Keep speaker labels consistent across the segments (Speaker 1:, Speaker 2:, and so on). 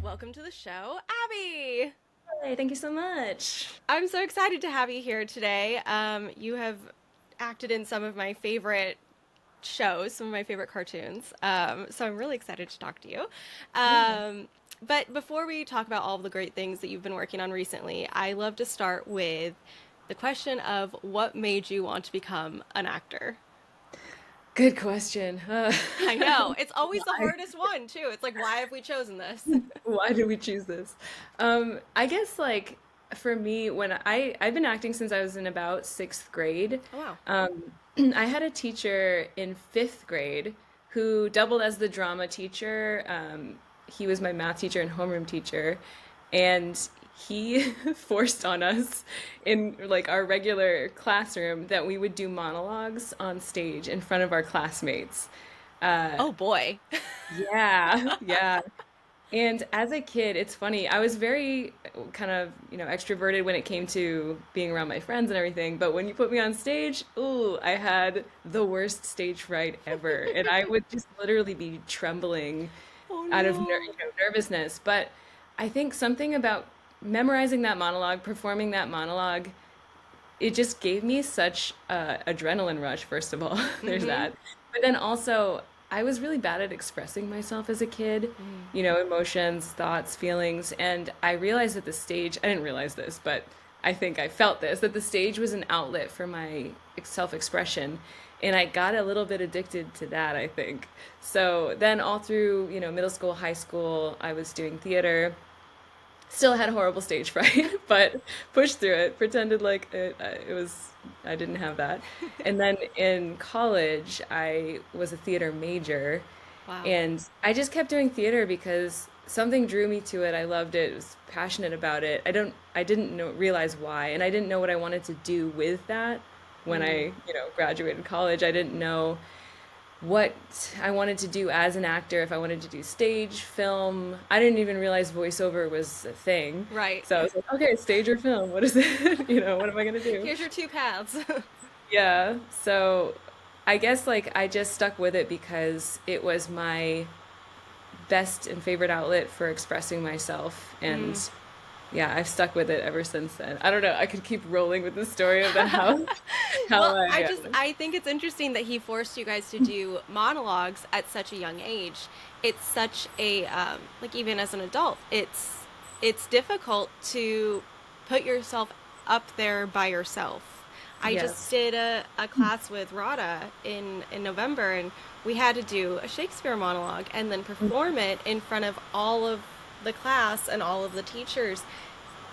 Speaker 1: welcome to the show, Abby.
Speaker 2: Hey, thank you so much.
Speaker 1: I'm so excited to have you here today. You have acted in some of my favorite shows, some of my favorite cartoons. So I'm really excited to talk to you.
Speaker 2: Yeah.
Speaker 1: But before we talk about all of the great things that you've been working on recently, I love to start with the question of what made you want to become an actor?
Speaker 2: Good question.
Speaker 1: I know, it's always the
Speaker 2: Why?
Speaker 1: hardest one, too. It's like, why have we chosen this?
Speaker 2: Why did we choose this? I guess like for me, when I've been acting since I was in about sixth grade.
Speaker 1: Oh, wow.
Speaker 2: Um, I had a teacher in fifth grade who doubled as the drama teacher. He was my math teacher and homeroom teacher, and he forced on us in like our regular classroom that we would do monologues on stage in front of our classmates. Uh,
Speaker 1: Oh, boy.
Speaker 2: yeah, yeah. And as a kid, it's funny. I was very kind of, extroverted when it came to being around my friends and everything. But when you put me on stage, ooh, I had the worst stage fright ever. And I would just literally be trembling
Speaker 1: Oh,
Speaker 2: out of
Speaker 1: no.
Speaker 2: nervousness. But I think something about memorizing that monologue, performing that monologue, it just gave me such a adrenaline rush, first of all. There's
Speaker 1: Mm-hmm.
Speaker 2: that. But then also, I was really bad at expressing myself as a kid, emotions, thoughts, feelings. And I realized that the stage, I didn't realize this, but I think I felt this, that the stage was an outlet for my self-expression. And I got a little bit addicted to that, I think. So then all through, middle school, high school, I was doing theater. Still had horrible stage fright, but pushed through it, pretended like it was, I didn't have that. And then in college, I was a theater major,
Speaker 1: Wow.
Speaker 2: and I just kept doing theater because something drew me to it. I loved it, was passionate about it. I didn't realize why, and I didn't know what I wanted to do with that when
Speaker 1: Mm.
Speaker 2: I, graduated college. I didn't know what I wanted to do as an actor, if I wanted to do stage, film. I didn't even realize voiceover was a thing.
Speaker 1: Right.
Speaker 2: So I was like, okay, stage or film, what is it? What am I gonna do?
Speaker 1: Here's your two paths.
Speaker 2: Yeah. So I guess like I just stuck with it because it was my best and favorite outlet for expressing myself. And
Speaker 1: Mm.
Speaker 2: yeah, I've stuck with it ever since then. I don't know, I could keep rolling with the story of how
Speaker 1: Well,
Speaker 2: I
Speaker 1: I think it's interesting that he forced you guys to do monologues at such a young age. It's such a like even as an adult, it's difficult to put yourself up there by yourself. I just
Speaker 2: yes.
Speaker 1: did a class with Rada in November, and we had to do a Shakespeare monologue and then perform it in front of all of the class and all of the teachers.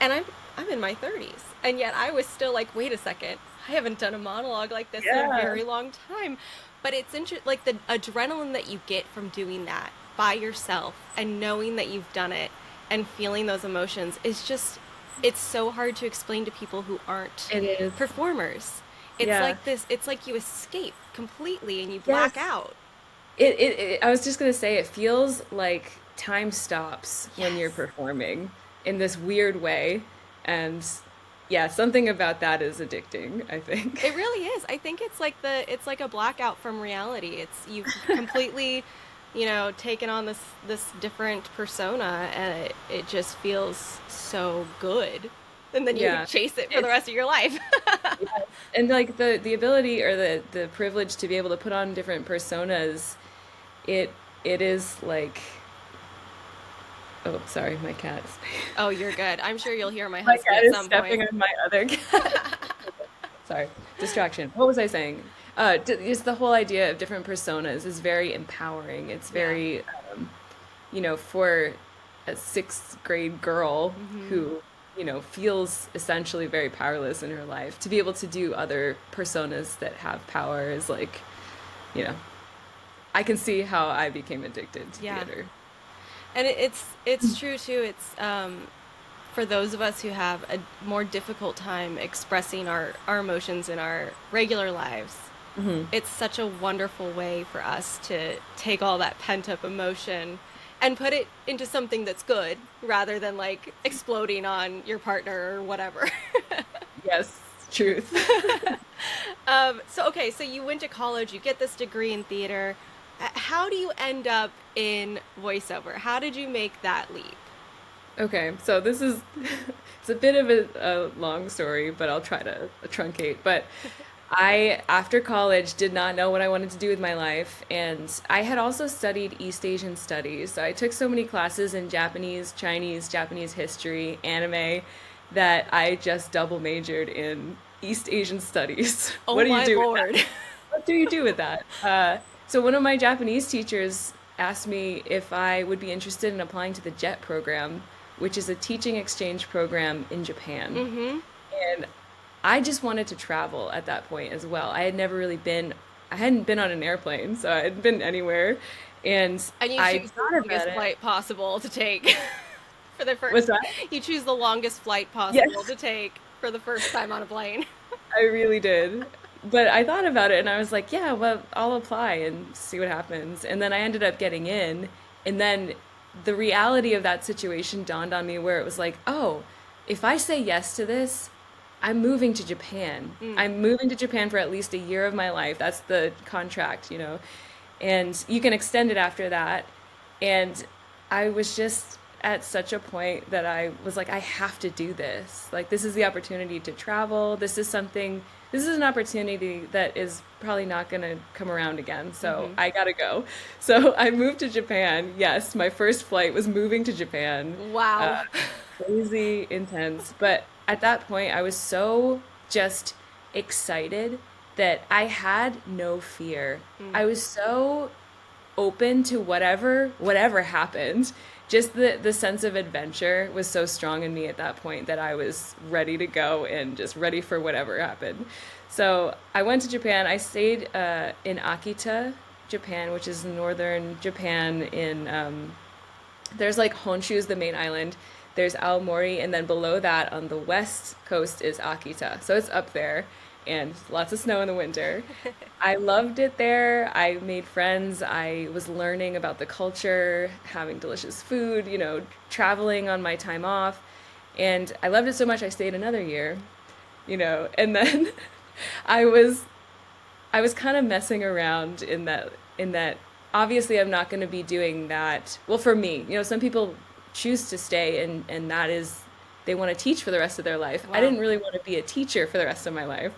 Speaker 1: And I'm in my 30s, and yet I was still like, wait a second, I haven't done a monologue like this in a
Speaker 2: Yeah.
Speaker 1: very long time. But it's like the adrenaline that you get from doing that by yourself and knowing that you've done it and feeling those emotions is just, it's so hard to explain to people who aren't
Speaker 2: It is.
Speaker 1: performers. It's
Speaker 2: Yeah.
Speaker 1: like this, it's like you escape completely and you black
Speaker 2: Yes.
Speaker 1: out.
Speaker 2: I was just gonna say, it feels like time stops when you're
Speaker 1: Yes.
Speaker 2: performing in this weird way. And yeah, something about that is addicting, I think.
Speaker 1: It really is. I think it's like a blackout from reality. It's you've completely, taken on this different persona, and it just feels so good. And then you
Speaker 2: Yeah.
Speaker 1: chase it for the
Speaker 2: It's
Speaker 1: rest of your life.
Speaker 2: yes. And like the ability or the privilege to be able to put on different personas, it it is like, oh, sorry, my cat is
Speaker 1: Oh, you're good. I'm sure you'll hear my
Speaker 2: my
Speaker 1: husband
Speaker 2: cat
Speaker 1: at
Speaker 2: is
Speaker 1: some
Speaker 2: stepping
Speaker 1: point.
Speaker 2: on my other cat. Sorry, distraction. What was I saying? Just the whole idea of different personas is very empowering. It's
Speaker 1: Yeah.
Speaker 2: very, for a sixth grade girl
Speaker 1: Hmm.
Speaker 2: who, feels essentially very powerless in her life, to be able to do other personas that have power is like, you know, I can see how I became addicted to
Speaker 1: Yeah.
Speaker 2: theater.
Speaker 1: And it's true too. It's for those of us who have a more difficult time expressing our emotions in our regular lives,
Speaker 2: Hmm.
Speaker 1: it's such a wonderful way for us to take all that pent up emotion and put it into something that's good rather than like exploding on your partner or whatever.
Speaker 2: Yes, truth.
Speaker 1: So, okay, so you went to college, you get this degree in theater. How do you end up in voiceover? How did you make that leap?
Speaker 2: Okay, so this is it's a bit of a long story, but I'll try to truncate. But I, after college, did not know what I wanted to do with my life, and I had also studied East Asian studies. So I took so many classes in Japanese, Chinese, Japanese history, anime, that I just double majored in East Asian studies.
Speaker 1: Oh
Speaker 2: What do you
Speaker 1: my
Speaker 2: do with
Speaker 1: lord.
Speaker 2: that? What do you do with that? So one of my Japanese teachers asked me if I would be interested in applying to the JET program, which is a teaching exchange program in Japan.
Speaker 1: Mm-hmm.
Speaker 2: And I just wanted to travel at that point as well. I hadn't been on an airplane, so I hadn't been anywhere. And
Speaker 1: And you
Speaker 2: I
Speaker 1: choose the
Speaker 2: thought about
Speaker 1: longest
Speaker 2: it.
Speaker 1: flight possible to take for the
Speaker 2: What's
Speaker 1: first.
Speaker 2: that?
Speaker 1: You choose the longest flight possible
Speaker 2: Yes,
Speaker 1: to take for the first time on a plane.
Speaker 2: I really did. But I thought about it and I was like, yeah, well, I'll apply and see what happens. And then I ended up getting in. And then the reality of that situation dawned on me where it was like, oh, if I say yes to this, I'm moving to Japan.
Speaker 1: Mm.
Speaker 2: I'm moving to Japan for at least a year of my life. That's the contract, and you can extend it after that. And I was just at such a point that I was like, I have to do this. Like, this is the opportunity to travel. This is an opportunity that is probably not going to come around again. So
Speaker 1: Mm-hmm.
Speaker 2: I got to go. So I moved to Japan. Yes, my first flight was moving to Japan.
Speaker 1: Wow.
Speaker 2: Crazy intense. But at that point, I was so just excited that I had no fear.
Speaker 1: Mm.
Speaker 2: I was so open to whatever happened. Just the sense of adventure was so strong in me at that point that I was ready to go and just ready for whatever happened. So I went to Japan. I stayed in Akita, Japan, which is northern Japan. There's like Honshu is the main island. There's Aomori, and then below that on the west coast is Akita. So it's up there, and lots of snow in the winter. I loved it there. I made friends. I was learning about the culture, having delicious food, traveling on my time off. And I loved it so much I stayed another year, and then I was I was kind of messing around in that obviously I'm not going to be doing that. Well, for me, some people choose to stay and that is they want to teach for the rest of their life. I
Speaker 1: Wow.
Speaker 2: didn't really want to be a teacher for the rest of my life.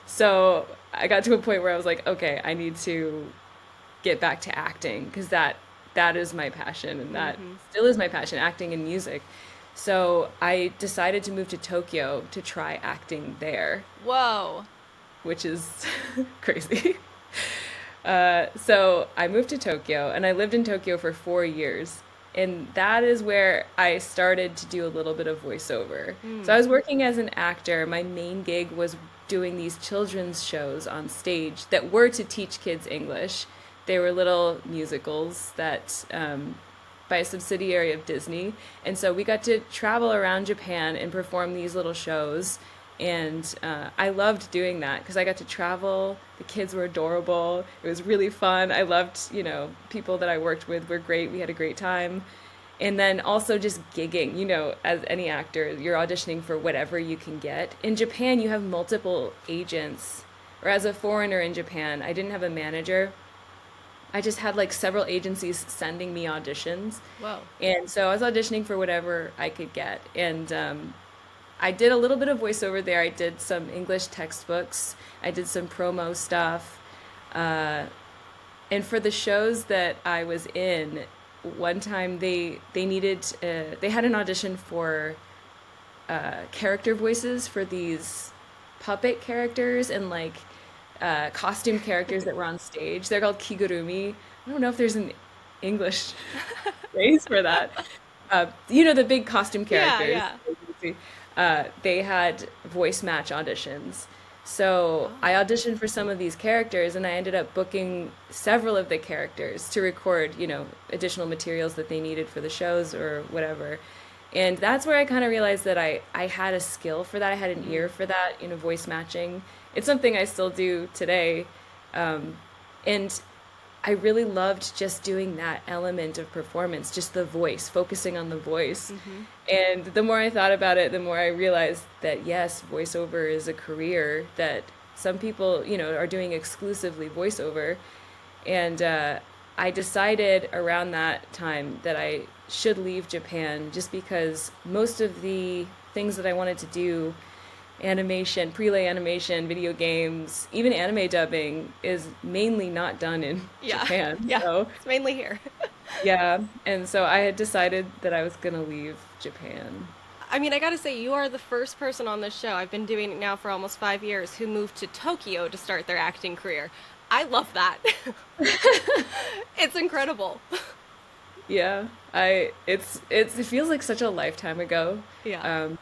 Speaker 2: So, I got to a point where I was like, okay, I need to get back to acting because that is my passion and that
Speaker 1: Mm-hmm.
Speaker 2: still is my passion, acting and music. So, I decided to move to Tokyo to try acting there,
Speaker 1: Whoa.
Speaker 2: which is crazy. So I moved to Tokyo and I lived in Tokyo for 4 years. And that is where I started to do a little bit of voiceover. So
Speaker 1: Mm.
Speaker 2: I was working as an actor. My main gig was doing these children's shows on stage that were to teach kids English. They were little musicals that by a subsidiary of Disney. And so we got to travel around Japan and perform these little shows. And I loved doing that because I got to travel. The kids were adorable. It was really fun. I loved, people that I worked with were great. We had a great time. And then also just gigging, as any actor, you're auditioning for whatever you can get. In Japan, you have multiple agents. Or as a foreigner in Japan, I didn't have a manager. I just had like several agencies sending me auditions.
Speaker 1: Whoa.
Speaker 2: And so I was auditioning for whatever I could get. And I did a little bit of voiceover there. I did some English textbooks. I did some promo stuff. Uh, and for the shows that I was in, one time they had an audition for character voices for these puppet characters and like costume characters that were on stage. They're called kigurumi. I don't know if there's an English phrase for that. The big costume
Speaker 1: Yeah,
Speaker 2: characters.
Speaker 1: yeah.
Speaker 2: They had voice match auditions. So I
Speaker 1: Oh.
Speaker 2: auditioned for some of these characters and I ended up booking several of the characters to record, additional materials that they needed for the shows or whatever. And that's where I kind of realized that I had a skill for that. I had an
Speaker 1: Mm.
Speaker 2: ear for that, voice matching. It's something I still do today. And I really loved just doing that element of performance, just the voice, focusing on the voice.
Speaker 1: Mm-hmm.
Speaker 2: And the more I thought about it, the more I realized that yes, voiceover is a career that some people, are doing exclusively voiceover. And I decided around that time that I should leave Japan just because most of the things that I wanted to do, animation, prelay animation, video games, even anime dubbing, is mainly not done in
Speaker 1: Yeah.
Speaker 2: Japan.
Speaker 1: Yeah.
Speaker 2: So,
Speaker 1: It's mainly here.
Speaker 2: yeah. And so I had decided that I was gonna leave Japan.
Speaker 1: I mean, I gotta say, you are the first person on this show. I've been doing it now for almost 5 years who moved to Tokyo to start their acting career. I love that. It's incredible.
Speaker 2: Yeah. It feels like such a lifetime ago.
Speaker 1: Yeah.
Speaker 2: Um,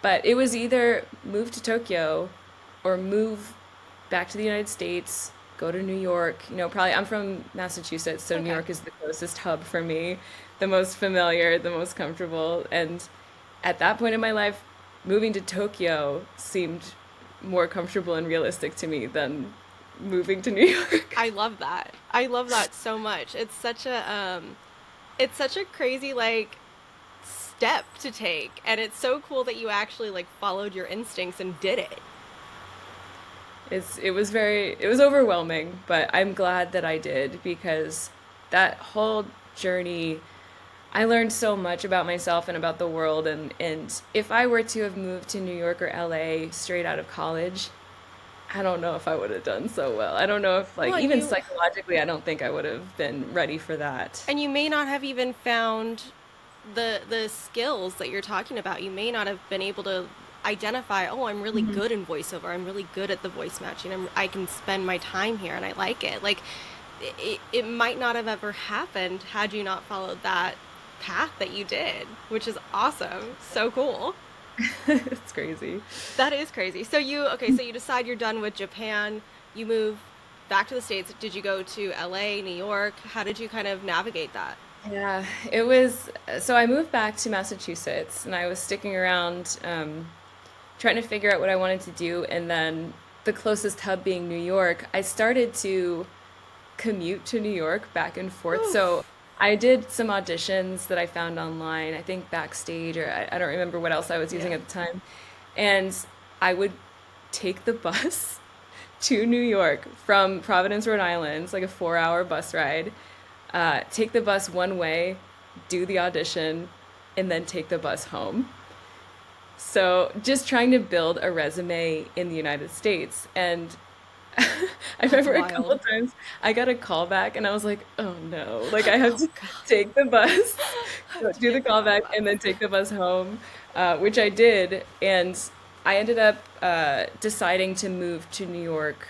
Speaker 2: but it was either move to Tokyo or move back to the United States, go to New York. Probably I'm from Massachusetts, so New
Speaker 1: Okay.
Speaker 2: York is the closest hub for me, the most familiar, the most comfortable. And at that point in my life, moving to Tokyo seemed more comfortable and realistic to me than moving to New York.
Speaker 1: I love that. I love that so much. It's such a crazy like step to take, and it's so cool that you actually like followed your instincts and did it.
Speaker 2: It was overwhelming, but I'm glad that I did because that whole journey I learned so much about myself and about the world, and if I were to have moved to New York or LA straight out of college, I don't know if I would have done so well. I don't know if like
Speaker 1: Well,
Speaker 2: even
Speaker 1: you
Speaker 2: psychologically I don't think I would have been ready for that.
Speaker 1: and you may not have even found the skills that you're talking about. You may not have been able to identify, oh, I'm really
Speaker 2: Mhm.
Speaker 1: good in voiceover. I'm really good at the voice matching. I can spend my time here and I like it. Like it might not have ever happened had you not followed that path that you did, which is awesome. So cool.
Speaker 2: It's crazy.
Speaker 1: That is crazy. So okay, so you decide you're done with Japan, you move back to the States. Did you go to LA, New York? How did you kind of navigate that?
Speaker 2: Yeah, it was. So I moved back to Massachusetts and I was sticking around, trying to figure out what I wanted to do. And then the closest hub being New York, I started to commute to New York back and forth. So
Speaker 1: Oof.
Speaker 2: I did some auditions that I found online, I think Backstage, or I don't remember what else I was using
Speaker 1: Yeah.
Speaker 2: at the time. And I would take the bus to New York from Providence, Rhode Island. It's like a 4-hour bus ride. Take the bus one way, do the audition, and then take the bus home. So just trying to build a resume in the United States. And I
Speaker 1: That's
Speaker 2: remember a couple
Speaker 1: wild.
Speaker 2: of times I got a call back and I was like, oh no, like I have
Speaker 1: Oh
Speaker 2: to
Speaker 1: God.
Speaker 2: take the bus,
Speaker 1: I have to
Speaker 2: do the
Speaker 1: get back
Speaker 2: call
Speaker 1: on the
Speaker 2: back,
Speaker 1: bus.
Speaker 2: and then take the bus home, which I did. And I ended up deciding to move to New York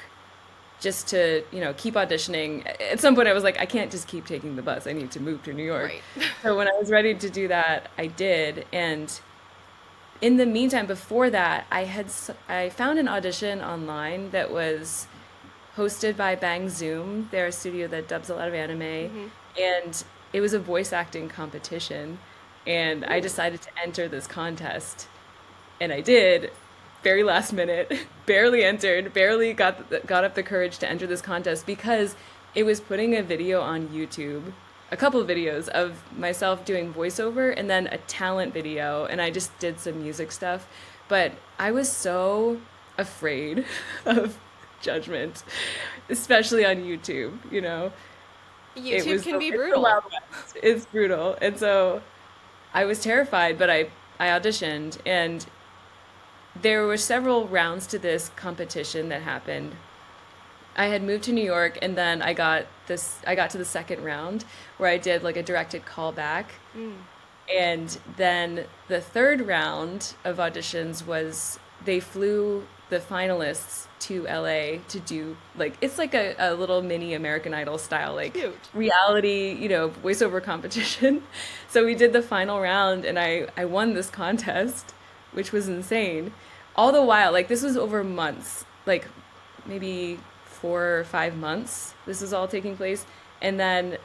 Speaker 2: just to, keep auditioning. At some point, I was like, I can't just keep taking the bus. I need to move to New York.
Speaker 1: Right.
Speaker 2: So when I was ready to do that, I did. And in the meantime, before that, I found an audition online that was hosted by Bang Zoom. They're a studio that dubs a lot of anime,
Speaker 1: Hmm.
Speaker 2: and it was a voice acting competition. And I
Speaker 1: Ooh.
Speaker 2: decided to enter this contest, and I did. Very last minute, barely entered, barely got up the courage to enter this contest because it was putting a video on YouTube, a couple of videos of myself doing voiceover and then a talent video, and I just did some music stuff. But I was so afraid of judgment, especially on YouTube.
Speaker 1: YouTube can be
Speaker 2: It's the
Speaker 1: brutal.
Speaker 2: Wild West. It's brutal. And so I was terrified, but I auditioned, and there were several rounds to this competition that happened. I had moved to New York, and then I got to the second round where I did like a directed callback.
Speaker 1: Mm.
Speaker 2: And then the third round of auditions was they flew the finalists to LA to do like it's like a little mini American Idol style like
Speaker 1: Cute.
Speaker 2: reality, voiceover competition. So we did the final round and I won this contest, which was insane. All the while, like this was over months, like maybe 4 or 5 months. This was all taking place. And then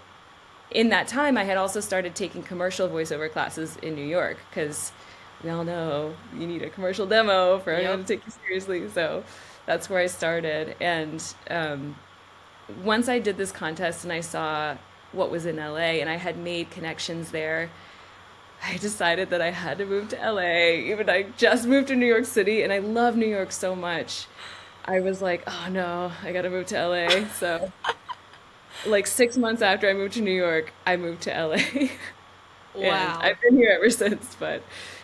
Speaker 2: in that time, I had also started taking commercial voiceover classes in New York because we all know you need a commercial demo for anyone
Speaker 1: Yep.
Speaker 2: to take you seriously. So that's where I started. And once I did this contest and I saw what was in LA and I had made connections there, I decided that I had to move to LA. Even I just moved to New York City and I love New York so much. I was like, oh no, I gotta move to LA. So like 6 months after I moved to New York, I moved to LA. And
Speaker 1: Wow.
Speaker 2: I've been here ever since. But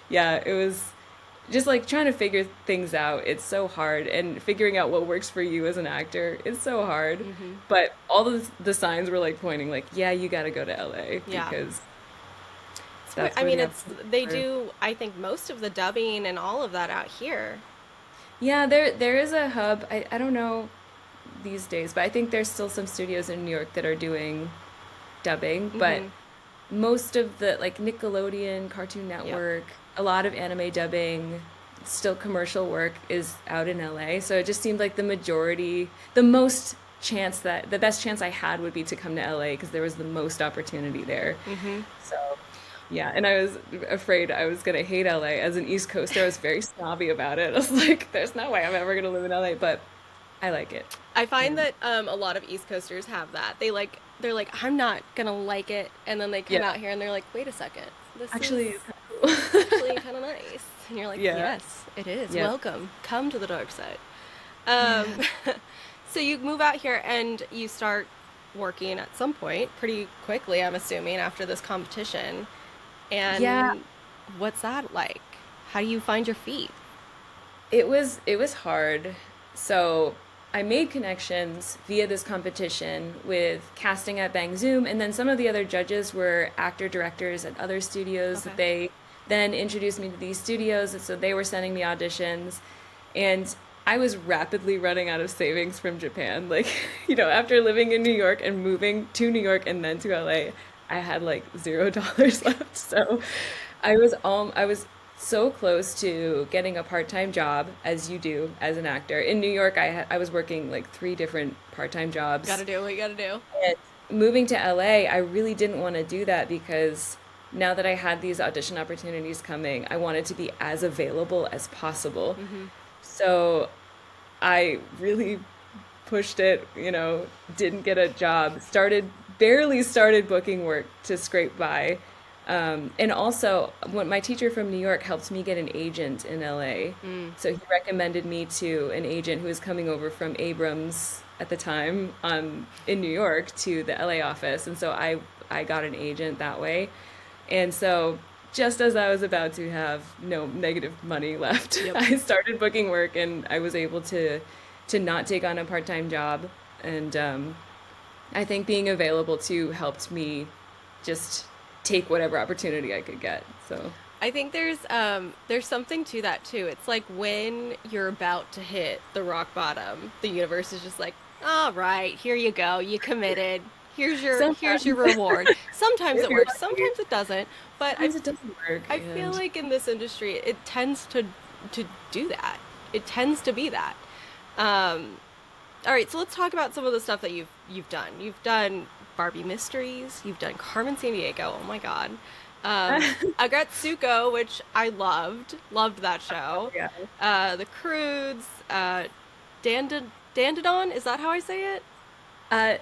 Speaker 2: yeah, it was just like trying to figure things out. It's so hard. And figuring out what works for you as an actor is so hard.
Speaker 1: Hmm.
Speaker 2: But all the signs were like pointing like, yeah, you got to go to LA
Speaker 1: Yeah.
Speaker 2: because
Speaker 1: I
Speaker 2: that's where
Speaker 1: mean,
Speaker 2: the
Speaker 1: it's
Speaker 2: opportunities
Speaker 1: they
Speaker 2: are.
Speaker 1: do. I think most of the dubbing and all of that out here.
Speaker 2: Yeah, there is a hub. I don't know these days, but I think there's still some studios in New York that are doing dubbing, but
Speaker 1: Hmm.
Speaker 2: most of the like Nickelodeon, Cartoon
Speaker 1: Yep.
Speaker 2: Network, a lot of anime dubbing, still commercial work is out in LA. So it just seemed like the majority, the most chance that the best chance I had would be to come to LA because there was the most opportunity there.
Speaker 1: Hmm.
Speaker 2: So yeah, and I was afraid I was gonna hate LA. As an East Coaster, I was very snobby about it. I was like, there's no way I'm ever gonna live in LA, but I like it.
Speaker 1: I find
Speaker 2: And
Speaker 1: that a lot of East Coasters have that. They're like, I'm not gonna like it, and then they come
Speaker 2: yeah,
Speaker 1: out here and they're like, wait a second,
Speaker 2: actually it's
Speaker 1: this is
Speaker 2: kind of
Speaker 1: actually
Speaker 2: cool.
Speaker 1: kind of nice, and you're like,
Speaker 2: Yeah.
Speaker 1: yes, it is.
Speaker 2: Yep.
Speaker 1: Welcome, come to the dark side.
Speaker 2: Yeah.
Speaker 1: Um, so you move out here and you start working at some point, pretty quickly, I'm assuming, after this competition.
Speaker 2: Yeah,
Speaker 1: And what's that like? How do you find your feet?
Speaker 2: it was hard. So I made connections via this competition with casting at Bang Zoom, and then some of the other judges were actor directors at other studios
Speaker 1: Okay.
Speaker 2: that they then introduced me to these studios, and so they were sending me auditions, and I was rapidly running out of savings from Japan. Like, after living in New York and moving to New York and then to LA, I had like $0 left. So I was so close to getting a part-time job as you do as an actor. In New York, I was working like three different part-time
Speaker 1: Gotta
Speaker 2: jobs.
Speaker 1: do what you gotta do.
Speaker 2: And moving to LA, I really didn't want to do that because now that I had these audition opportunities coming, I wanted to be as available as possible.
Speaker 1: Hmm.
Speaker 2: So I really pushed it, didn't get a job, barely started booking work to scrape by. And also, when my teacher from New York helped me get an agent in LA.
Speaker 1: Mm.
Speaker 2: So he recommended me to an agent who was coming over from Abrams at the time in New York to the LA office. And so I got an agent that way. And so just as I was about to have no negative money left,
Speaker 1: Yep.
Speaker 2: I started booking work and I was able to not take on a part-time job. And I think being available too helped me just take whatever opportunity I could get. So,
Speaker 1: I think there's something to that too. It's like when you're about to hit the rock bottom, the universe is just like, all right, here you go. You committed. Here's your
Speaker 2: sometimes
Speaker 1: reward. Sometimes
Speaker 2: if
Speaker 1: it
Speaker 2: you're
Speaker 1: works,
Speaker 2: lucky,
Speaker 1: sometimes it doesn't. But
Speaker 2: sometimes it doesn't work.
Speaker 1: I feel
Speaker 2: And
Speaker 1: like in this industry it tends to do that. It tends to be that. Um, all right, so let's talk about some of the stuff that you've done. You've done Barbie Mysteries. You've done Carmen Sandiego. Oh my God. Agretsuko, which I loved that show.
Speaker 2: yeah.
Speaker 1: The Croods. DanDaDan. Is that how I say it?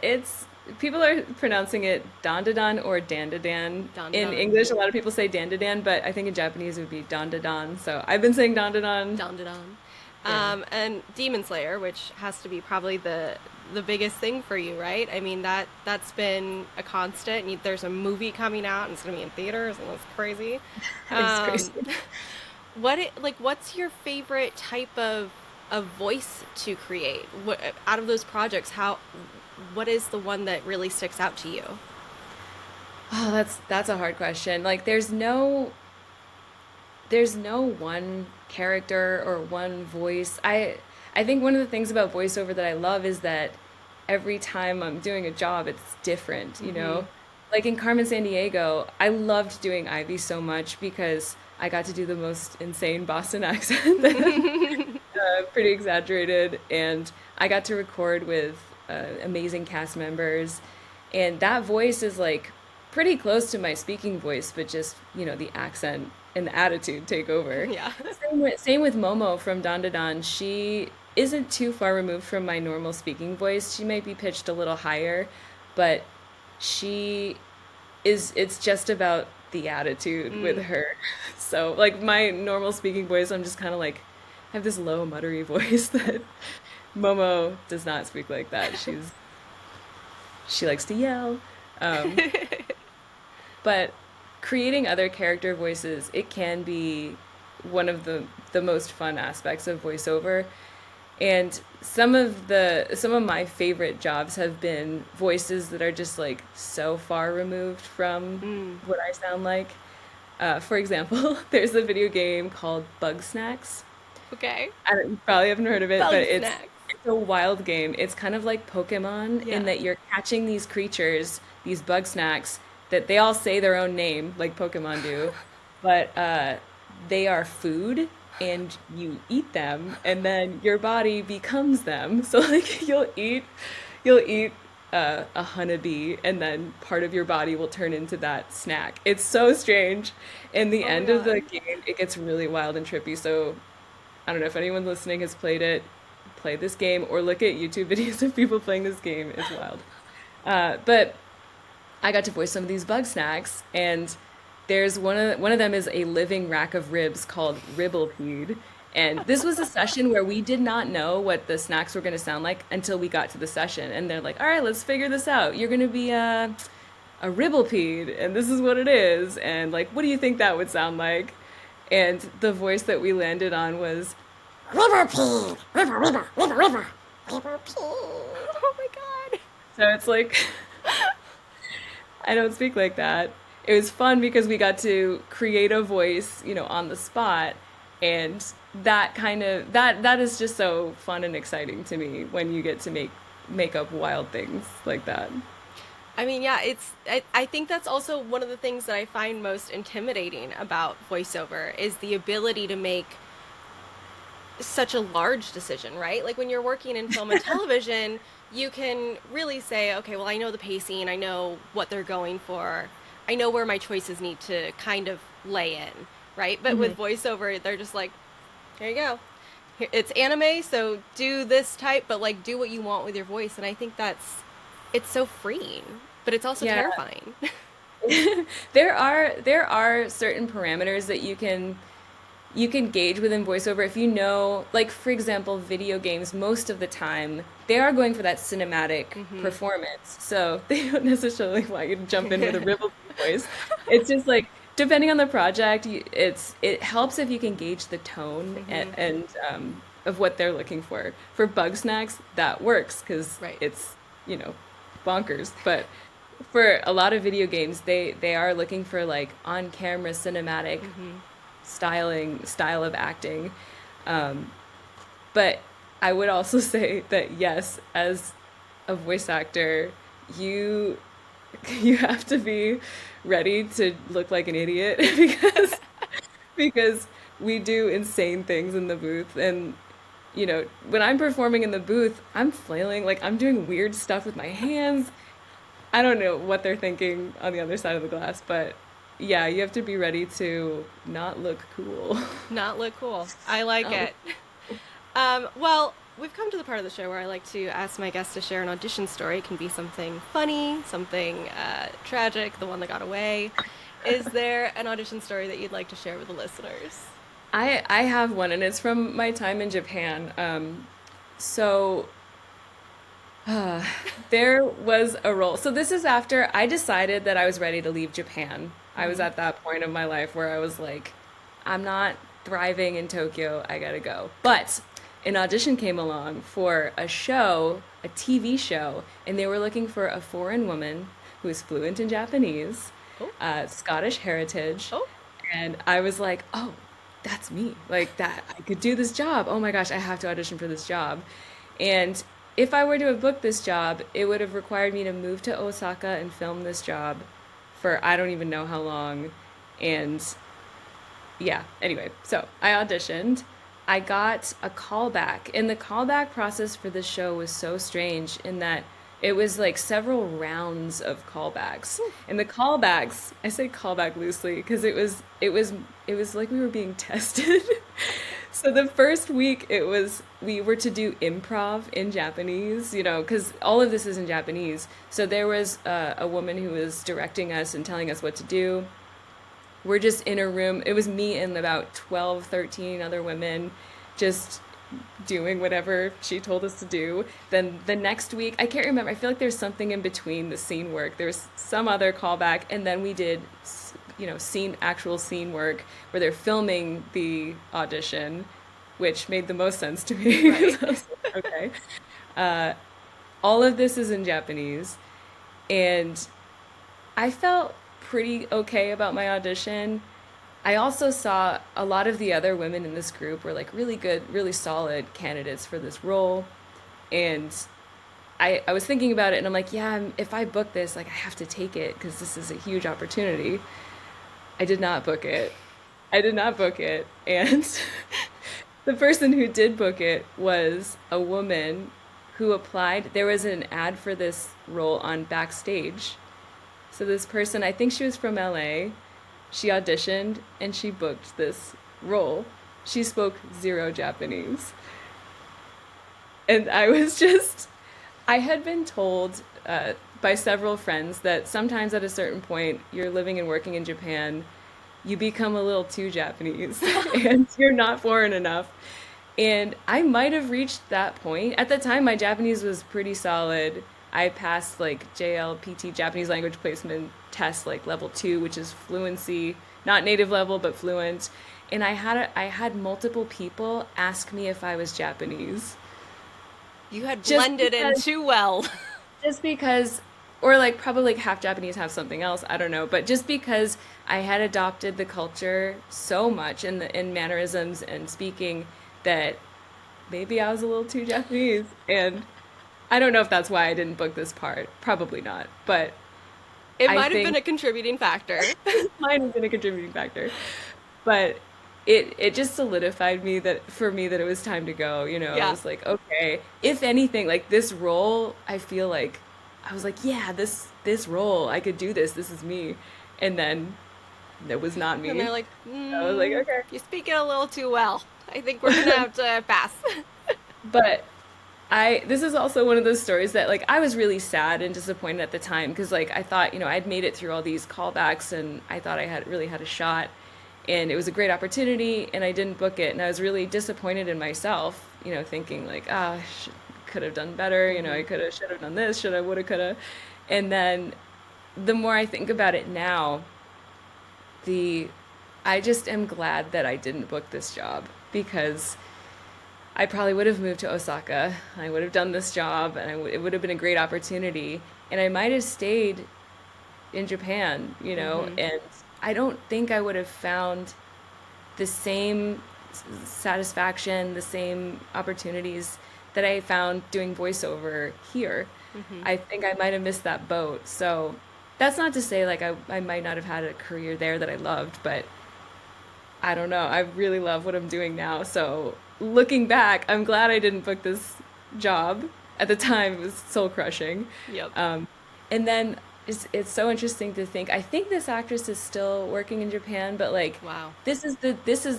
Speaker 2: It's people are pronouncing it DanDaDan or DanDaDan. In
Speaker 1: DanDaDan.
Speaker 2: English, a lot of people say DanDaDan, but I think in Japanese it would be DanDaDan. So I've been saying DanDaDan.
Speaker 1: DanDaDan.
Speaker 2: Yeah.
Speaker 1: And Demon Slayer, which has to be probably the biggest thing for you, right? I mean that's been a constant. And there's a movie coming out, and it's gonna be in theaters, and that's crazy.
Speaker 2: It's
Speaker 1: Um,
Speaker 2: crazy.
Speaker 1: what's your favorite type of voice to create? What out of those projects? What is the one that really sticks out to you?
Speaker 2: Oh, that's a hard question. Like there's no one character or one voice. I think one of the things about voiceover that I love is that every time I'm doing a job, it's different, you
Speaker 1: Mm-hmm.
Speaker 2: know? Like in Carmen Sandiego, I loved doing Ivy so much because I got to do the most insane Boston accent, pretty exaggerated, and I got to record with amazing cast members, and that voice is like pretty close to my speaking voice, but just the accent and the attitude take over.
Speaker 1: Yeah.
Speaker 2: Same with Momo from DanDaDan. She isn't too far removed from my normal speaking voice. She might be pitched a little higher, but she it's just about the attitude with
Speaker 1: Mm.
Speaker 2: her. So like my normal speaking voice, I'm just kind of like have this low muttery voice that Momo does not speak like that. She likes to yell. Um, but creating other character voices, it can be one of the most fun aspects of voiceover. And some of my favorite jobs have been voices that are just like so far removed from
Speaker 1: Mm,
Speaker 2: what I sound like. For example, there's a video game called Bug Snacks.
Speaker 1: okay.
Speaker 2: You probably haven't heard of it, but
Speaker 1: Bug snacks.
Speaker 2: it's a wild game. It's kind of like Pokemon in
Speaker 1: Yeah.
Speaker 2: that you're catching these creatures, these bug snacks, that they all say their own name, like Pokemon do, but they are food, and you eat them, and then your body becomes them. So like you'll eat a honeybee, and then part of your body will turn into that snack. It's so strange. In the
Speaker 1: Oh my
Speaker 2: end of
Speaker 1: god.
Speaker 2: the game, it gets really wild and trippy. So I don't know if anyone listening has played it, play this game, or look at YouTube videos of people playing this game. It's wild. But I got to voice some of these bug snacks, and there's one of them is a living rack of ribs called Ribblepede. And this was a session where we did not know what the snacks were going to sound like until we got to the session. And they're like, "All right, let's figure this out. You're going to be a Ribblepede, and this is what it is. And like, what do you think that would sound like?" And the voice that we landed on was
Speaker 1: Oh my god.
Speaker 2: so it's like I don't speak like that. It was fun because we got to create a voice, on the spot, and that is just so fun and exciting to me when you get to make up wild things like that.
Speaker 1: I mean, yeah, I think that's also one of the things that I find most intimidating about voiceover is the ability to make such a large decision, right? Like when you're working in film and television, you can really say, okay, well, I know the pacing, I know what they're going for, I know where my choices need to kind of lay in, right? But with
Speaker 2: Mhm.
Speaker 1: voiceover, they're just like, here you go. It's anime, so do this type, but like do what you want with your voice. And I think it's so freeing, but it's also
Speaker 2: Yeah.
Speaker 1: terrifying.
Speaker 2: There are certain parameters that you can gauge within voiceover if you know, like for example, video games, most of the time they are going for that cinematic
Speaker 1: Hmm.
Speaker 2: performance. So they don't necessarily want you to jump in with a ribble voice. It's just like depending on the project, it helps if you can gauge the tone
Speaker 1: Hmm.
Speaker 2: and of what they're looking for. For Bug Snacks, that works because
Speaker 1: Right.
Speaker 2: it's, you know, bonkers. But for a lot of video games, they are looking for like on-camera cinematic
Speaker 1: Hmm.
Speaker 2: style of acting. Um, but I would also say that yes, as a voice actor, you you have to be ready to look like an idiot because we do insane things in the booth. And when I'm performing in the booth, I'm flailing, like I'm doing weird stuff with my hands. I don't know what they're thinking on the other side of the glass, but yeah, you have to be ready to not look cool.
Speaker 1: Not look cool. I like
Speaker 2: Oh,
Speaker 1: it. Well, we've come to the part of the show where I like to ask my guests to share an audition story. It can be something funny, something tragic, the one that got away. Is there an audition story that you'd like to share with the listeners?
Speaker 2: I have one, and it's from my time in Japan. So uh, there was a role. So this is after I decided that I was ready to leave Japan. I was
Speaker 1: Hmm.
Speaker 2: at that point of my life where I was like, I'm not thriving in Tokyo. I gotta go. But an audition came along for a show, a TV show, and they were looking for a foreign woman who is fluent in Japanese,
Speaker 1: Oh,
Speaker 2: Scottish heritage,
Speaker 1: oh,
Speaker 2: and I was like, oh, that's me. Like that, I could do this job. Oh my gosh, I have to audition for this job. And if I were to have booked this job, it would have required me to move to Osaka and film this job for I don't even know how long. And yeah, anyway, so I auditioned. I got a callback, and the callback process for this show was so strange in that it was like several rounds of callbacks. And the callbacks, I say callback loosely because it was like we were being tested. So the first week we were to do improv in Japanese, because all of this is in Japanese. So there was a woman who was directing us and telling us what to do. We're just in a room. It was me and about 12, 13 other women just doing whatever she told us to do. Then the next week, I can't remember. I feel like there's something in between the scene work. There's some other callback, and then we did, actual scene work where they're filming the audition, which made the most sense to me.
Speaker 1: Right.
Speaker 2: I was like, okay. Uh, all of this is in Japanese, and I felt pretty okay about my audition. I also saw a lot of the other women in this group were like really good, really solid candidates for this role. And I was thinking about it and I'm like, yeah, if I book this, like I have to take it because this is a huge opportunity. I did not book it. I did not book it. And the person who did book it was a woman who applied. There was an ad for this role on Backstage. So this person, I think she was from LA, she auditioned and she booked this role. She spoke zero Japanese. And I was just, I had been told by several friends that sometimes at a certain point, you're living and working in Japan, you become a little too Japanese and you're not foreign enough. And I might have reached that point. At the time, my Japanese was pretty solid. I passed like JLPT, Japanese language placement test, like level 2, which is fluency, not native level, but fluent. And I had multiple people ask me if I was Japanese.
Speaker 1: You had
Speaker 2: Just
Speaker 1: blended in
Speaker 2: because
Speaker 1: too well.
Speaker 2: just because or like probably like half Japanese, half something else, I don't know, but just because I had adopted the culture so much in mannerisms and speaking that maybe I was a little too Japanese. And I don't know if that's why I didn't book this part. Probably not. But
Speaker 1: It
Speaker 2: I
Speaker 1: might have been
Speaker 2: think
Speaker 1: a contributing factor.
Speaker 2: mine has been a contributing factor. But it just solidified me that for me that it was time to go. I
Speaker 1: Yeah.
Speaker 2: was like, okay, if anything, like this role, I feel like I was like, yeah, this role, I could do this. This is me. And then it was not
Speaker 1: And they're
Speaker 2: me.
Speaker 1: like,
Speaker 2: I was like, okay.
Speaker 1: you speak it a little too well. I think we're gonna have to pass.
Speaker 2: But I this is also one of those stories that like I was really sad and disappointed at the time because like I thought, I'd made it through all these callbacks and I thought I had really had a shot and it was a great opportunity and I didn't book it and I was really disappointed in myself, thinking like, ah, could have done better,
Speaker 1: Hmm.
Speaker 2: I could have should have done this, should have would have could have. And then the more I think about it now, the I just am glad that I didn't book this job because I probably would have moved to Osaka. I would have done this job, and it would have been a great opportunity. And I might have stayed in Japan,
Speaker 1: Hmm.
Speaker 2: and I don't think I would have found the same satisfaction, the same opportunities that I found doing voiceover here.
Speaker 1: Hmm.
Speaker 2: I think I might have missed that boat. So that's not to say like I might not have had a career there that I loved, but I don't know. I really love what I'm doing now. So looking back, I'm glad I didn't book this job. At the time, it was soul crushing.
Speaker 1: Yep.
Speaker 2: Um, and then it's so interesting to think. I think this actress is still working in Japan, but like
Speaker 1: Wow.
Speaker 2: this is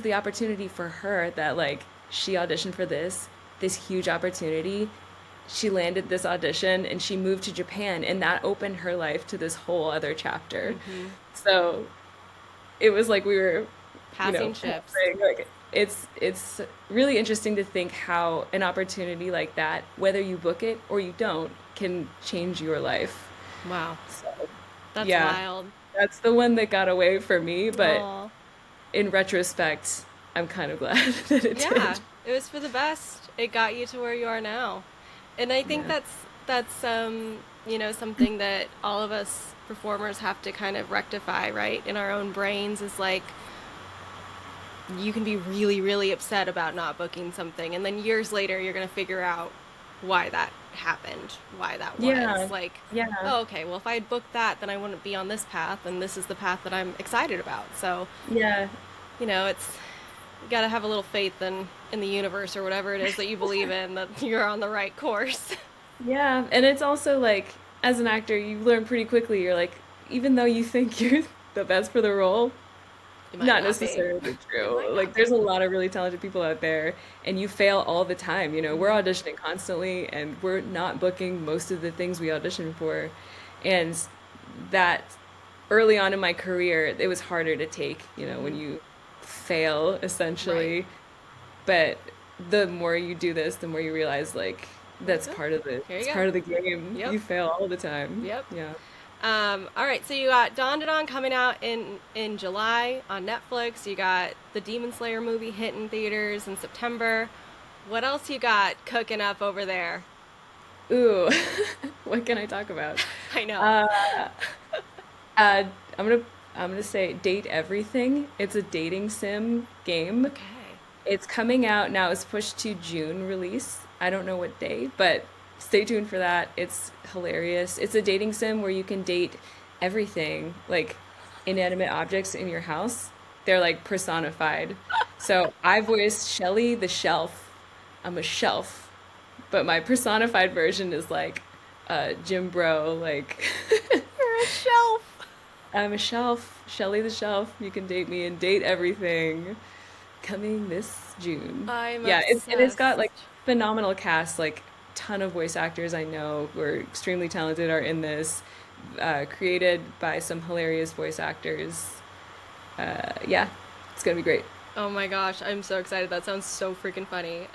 Speaker 2: the opportunity for her that like she auditioned for this huge opportunity. She landed this audition and she moved to Japan, and that opened her life to this whole other chapter.
Speaker 1: Hmm.
Speaker 2: So it was like we were
Speaker 1: Passing ships.
Speaker 2: passing, like it's really interesting to think how an opportunity like that, whether you book it or you don't, can change your life.
Speaker 1: Wow.
Speaker 2: So
Speaker 1: That's
Speaker 2: yeah,
Speaker 1: wild.
Speaker 2: that's the one that got away from me, but
Speaker 1: Oh.
Speaker 2: in retrospect, I'm kind of glad that it
Speaker 1: Yeah.
Speaker 2: did.
Speaker 1: It was for the best. It got you to where you are now. And I think
Speaker 2: Yeah.
Speaker 1: that's something that all of us performers have to kind of rectify, right? In our own brains is like you can be really, really upset about not booking something, and then years later, you're going to figure out why that happened, why that was.
Speaker 2: Yeah.
Speaker 1: Like,
Speaker 2: Yeah.
Speaker 1: oh, okay, well, if I had booked that, then I wouldn't be on this path, and this is the path that I'm excited about. So,
Speaker 2: Yeah.
Speaker 1: it's, you got to have a little faith in the universe or whatever it is that you believe in, that you're on the right course.
Speaker 2: Yeah. And it's also like as an actor, you learn pretty quickly. You're like, even though you think you're the best for the role,
Speaker 1: You might
Speaker 2: not
Speaker 1: not be.
Speaker 2: necessarily
Speaker 1: It might
Speaker 2: true.
Speaker 1: not
Speaker 2: Like there's
Speaker 1: be.
Speaker 2: a lot of really talented people out there and you fail all the time. We're
Speaker 1: Hmm.
Speaker 2: auditioning constantly and we're not booking most of the things we audition for. And that early on in my career, it was harder to take, when
Speaker 1: Hmm.
Speaker 2: you fail
Speaker 1: Right.
Speaker 2: essentially. But the more you do this, the more you realize like
Speaker 1: That's
Speaker 2: that's
Speaker 1: it.
Speaker 2: part of the
Speaker 1: Here you
Speaker 2: it's
Speaker 1: go.
Speaker 2: part of the game.
Speaker 1: Yep.
Speaker 2: You fail all the time.
Speaker 1: Yep.
Speaker 2: Yeah.
Speaker 1: All right, so you got DanDaDan coming out in July on Netflix. You got the Demon Slayer movie hitting theaters in September. What else you got cooking up over there?
Speaker 2: Ooh, what can I talk about?
Speaker 1: I know.
Speaker 2: Uh, uh, I'm gonna I'm gonna say Date Everything. It's a dating sim game.
Speaker 1: Okay.
Speaker 2: It's coming out now. It's pushed to June release. I don't know what day, but stay tuned for that. It's hilarious. It's a dating sim where you can date everything, like inanimate objects in your house. They're like personified. So I voiced Shelly the shelf. I'm a shelf, but my personified version is like Jim Bro. Like
Speaker 1: You're a shelf.
Speaker 2: I'm a shelf, Shelly the shelf. You can date me and date everything. Coming this June.
Speaker 1: I'm
Speaker 2: Yeah, it's got
Speaker 1: obsessed.
Speaker 2: like phenomenal cast, like ton of voice actors I know who are extremely talented are in this, created by some hilarious voice actors. Yeah, it's gonna be great.
Speaker 1: Oh my gosh, I'm so excited. That sounds so freaking funny.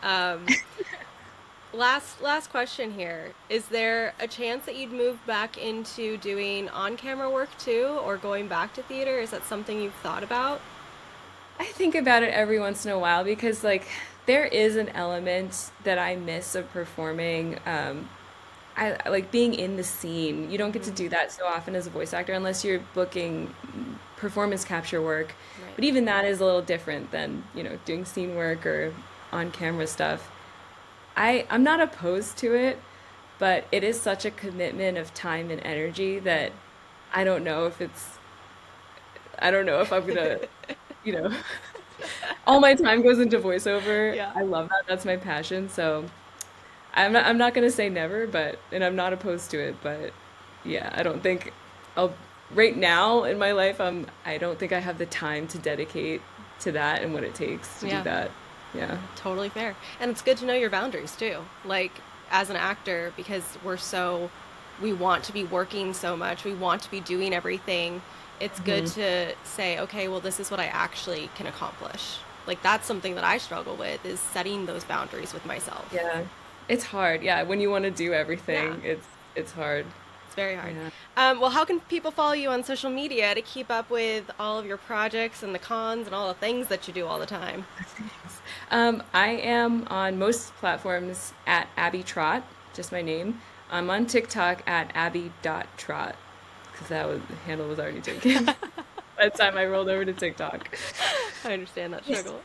Speaker 1: Last question here. Is there a chance that you'd move back into doing on-camera work too, or going back to theater? Is that something you've thought about?
Speaker 2: I think about it every once in a while because like there is an element that I miss of performing. I like being in the scene. You don't get to
Speaker 1: Mm-hmm.
Speaker 2: do that so often as a voice actor unless you're booking performance capture work.
Speaker 1: Right.
Speaker 2: But even that is a little different than, doing scene work or on camera stuff. I'm not opposed to it, but it is such a commitment of time and energy that I don't know if it's I don't know if I'm gonna, you know, all my time goes into voiceover.
Speaker 1: Yeah.
Speaker 2: I love that. That's my passion. So I'm not gonna say never, but and I'm not opposed to it, but yeah, I don't think I'll right now in my life I don't think I have the time to dedicate to that and what it takes to do
Speaker 1: Yeah.
Speaker 2: that. Yeah.
Speaker 1: Totally fair. And it's good to know your boundaries too. Like as an actor, because we want to be working so much, we want to be doing everything. It's good
Speaker 2: Hmm.
Speaker 1: to say, okay, well, this is what I actually can accomplish. Like that's something that I struggle with is setting those boundaries with myself.
Speaker 2: Yeah. It's hard. Yeah, when you want to do
Speaker 1: Yeah,
Speaker 2: everything, it's hard.
Speaker 1: it's very hard.
Speaker 2: Yeah.
Speaker 1: Well, how can people follow you on social media to keep up with all of your projects and the cons and all the things that you do all the time?
Speaker 2: I am on most platforms at Abby Trott, just my name. I'm on TikTok at abby.trot because the handle was already taken by the time I rolled over to TikTok.
Speaker 1: I understand that
Speaker 2: Yes.
Speaker 1: struggle.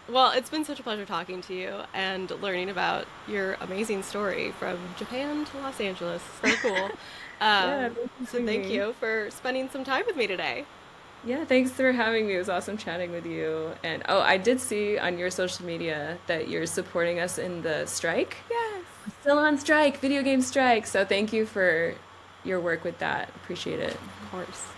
Speaker 1: Well, it's been such a pleasure talking to you and learning about your amazing story from Japan to Los Angeles. So cool.
Speaker 2: Yeah, thanks for
Speaker 1: So
Speaker 2: having
Speaker 1: thank
Speaker 2: me.
Speaker 1: you for spending some time with me today.
Speaker 2: Yeah, thanks for having me. It was awesome chatting with you. And oh, I did see on your social media that you're supporting us in the strike.
Speaker 1: Yes.
Speaker 2: Still on strike, video game strike. So thank you for your work with that. Appreciate it.
Speaker 1: Of course.